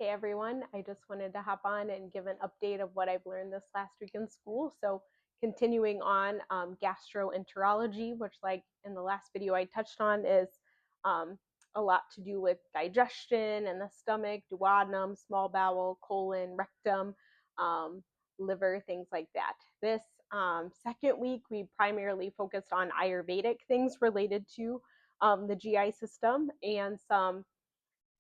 Hey everyone, I just wanted to hop on and give an update of what I've learned this last week in school. So, continuing on gastroenterology, which, like in the last video I touched on, is um, a lot to do with digestion and the stomach, duodenum, small bowel, colon, rectum, um, liver, things like that. This second week, we primarily focused on Ayurvedic things related to the GI system and some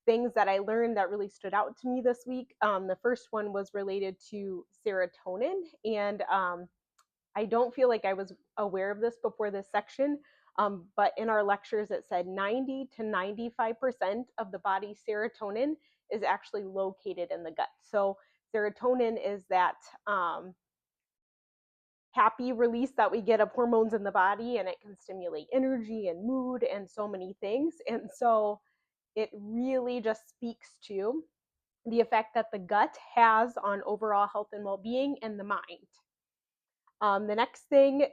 things that I learned that really stood out to me this week. The first one was related to serotonin, and I don't feel like I was aware of this before this section, but in our lectures it said 90 to 95% of the body's serotonin is actually located in the gut. So serotonin is that happy release that we get of hormones in the body, and it can stimulate energy and mood and so many things. And so it really just speaks to the effect that the gut has on overall health and well-being and the mind. The next thing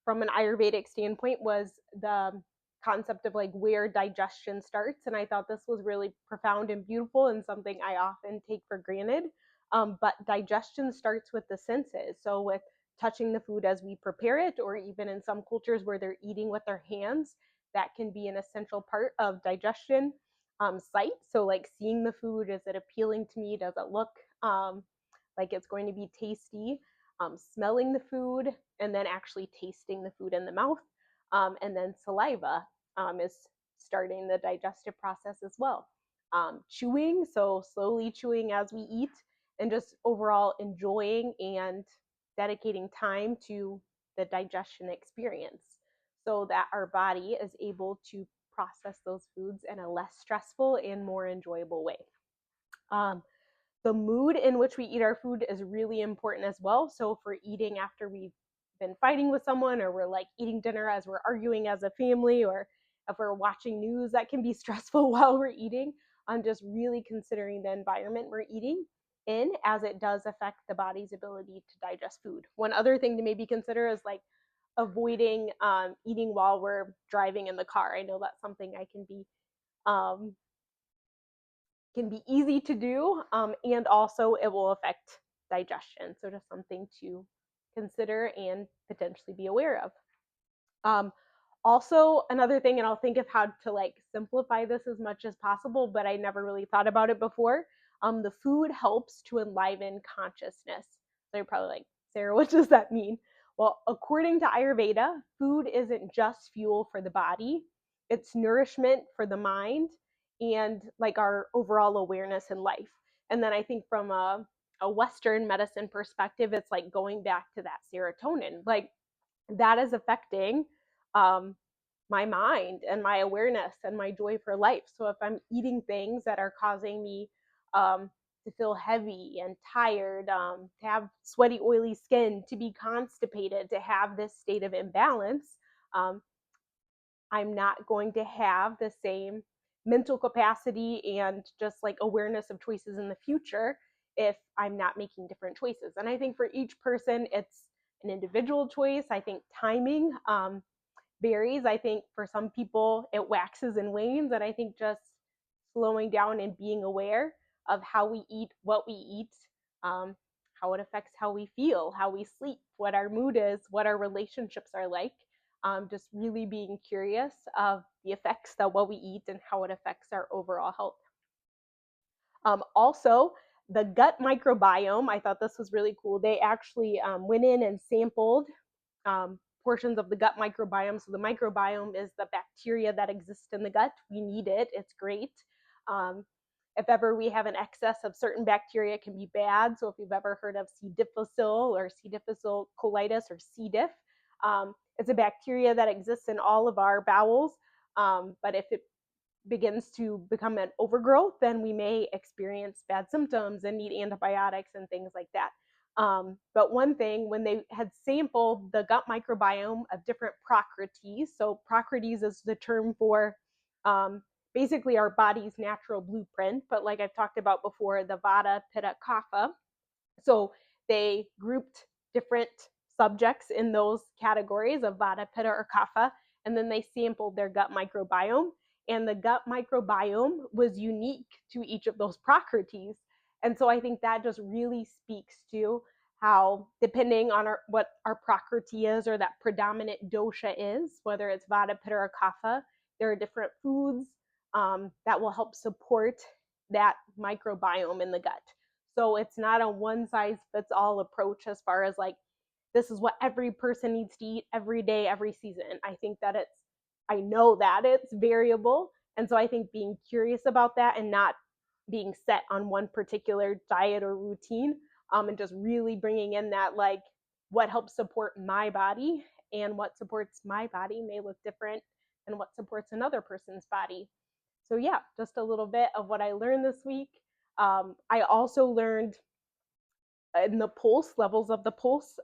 from an Ayurvedic standpoint was the concept of like where digestion starts. And I thought this was really profound and beautiful and something I often take for granted. But digestion starts with the senses. So with touching the food as we prepare it, or even in some cultures where they're eating with their hands, that can be an essential part of digestion. Sight, so like seeing the food, is it appealing to me? Does it look like it's going to be tasty? Smelling the food, and then actually tasting the food in the mouth. And then saliva is starting the digestive process as well. Chewing, so slowly chewing as we eat, and just overall enjoying and dedicating time to the digestion experience so that our body is able to process those foods in a less stressful and more enjoyable way. Um, the mood in which we eat our food is really important as well. So if we're eating after we've been fighting with someone, or we're like eating dinner as we're arguing as a family, or if we're watching news that can be stressful while we're eating, I'm just really considering the environment we're eating in, as it does affect the body's ability to digest food. One other thing to maybe consider is like avoiding eating while we're driving in the car. I know that's something I um, can be easy to do, and also it will affect digestion. So just something to consider and potentially be aware of. Um, Also, another thing, and I'll think of how to like simplify this as much as possible, but I never really thought about it before. The food helps to enliven consciousness. So you're probably like, Sarah, what does that mean? Well, according to Ayurveda, food isn't just fuel for the body, it's nourishment for the mind and like our overall awareness in life. And then I think from a Western medicine perspective, it's like going back to that serotonin. Like that is affecting um, my mind and my awareness and my joy for life. So if I'm eating things that are causing me to feel heavy and tired, to have sweaty, oily skin, to be constipated, to have this state of imbalance, um, I'm not going to have the same mental capacity and just like awareness of choices in the future if I'm not making different choices. And I think for each person, it's an individual choice. I think timing varies. I think for some people, it waxes and wanes. And I think just slowing down and being aware of how we eat, what we eat, um, how it affects how we feel, how we sleep, what our mood is, what our relationships are like. Just really being curious of the effects that what we eat and how it affects our overall health. Also, the gut microbiome, I thought this was really cool. They actually went in and sampled portions of the gut microbiome. So the microbiome is the bacteria that exists in the gut. We need it. It's great. Um, if ever we have an excess of certain bacteria, it can be bad. So if you've ever heard of C. difficile or C. difficile colitis or C. diff, it's a bacteria that exists in all of our bowels. But if it begins to become an overgrowth, then we may experience bad symptoms and need antibiotics and things like that. But one thing, when they had sampled the gut microbiome of different Prakrtis, so Prakrtis is the term for basically our body's natural blueprint, but like I've talked about before, the Vata, Pitta, Kapha. So they grouped different subjects in those categories of Vata, Pitta, or Kapha, and then they sampled their gut microbiome. And the gut microbiome was unique to each of those Prakrtis. And so I think that just really speaks to how, depending on what our prakriti is, or that predominant dosha is, whether it's vata, pitta, or kapha, there are different foods that will help support that microbiome in the gut. So it's not a one size fits all approach as far as like, this is what every person needs to eat every day, every season. I think that I know that it's variable. And so I think being curious about that and not being set on one particular diet or routine, and just really bringing in that, like, what helps support my body and what supports my body may look different than what supports another person's body. So, yeah, just a little bit of what I learned this week. I also learned in the pulse, levels of the pulse,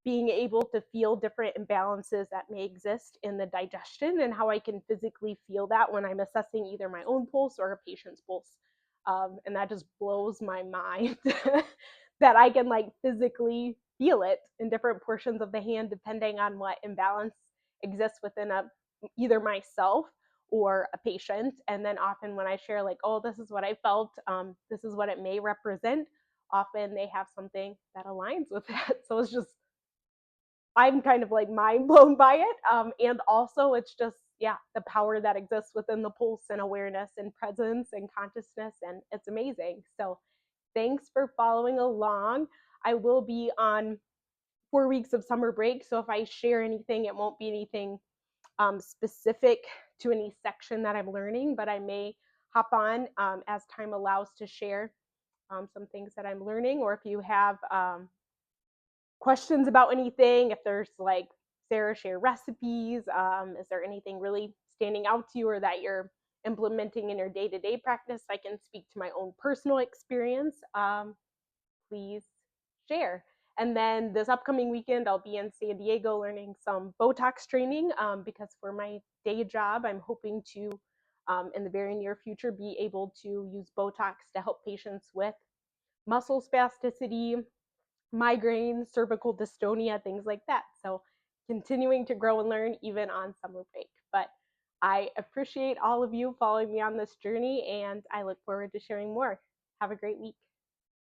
being able to feel different imbalances that may exist in the digestion, and how I can physically feel that when I'm assessing either my own pulse or a patient's pulse. And that just blows my mind that I can like physically feel it in different portions of the hand depending on what imbalance exists within either myself or a patient. And then often when I share like, oh, this is what I felt, this is what it may represent, often they have something that aligns with that. So it's just, I'm kind of like mind blown by it. And also, it's just, yeah, the power that exists within the pulse and awareness and presence and consciousness. And it's amazing. So, thanks for following along. I will be on 4 weeks of summer break. So, if I share anything, it won't be anything specific to any section that I'm learning, but I may hop on as time allows to share some things that I'm learning. Or if you have questions about anything, if there's like, Sarah, share recipes, is there anything really standing out to you or that you're implementing in your day-to-day practice, I can speak to my own personal experience, please share. And then this upcoming weekend, I'll be in San Diego learning some Botox training, because for my day job, I'm hoping to, in the very near future, be able to use Botox to help patients with muscle spasticity, migraines, cervical dystonia, things like that. So continuing to grow and learn even on summer break. But I appreciate all of you following me on this journey, and I look forward to sharing more. Have a great week.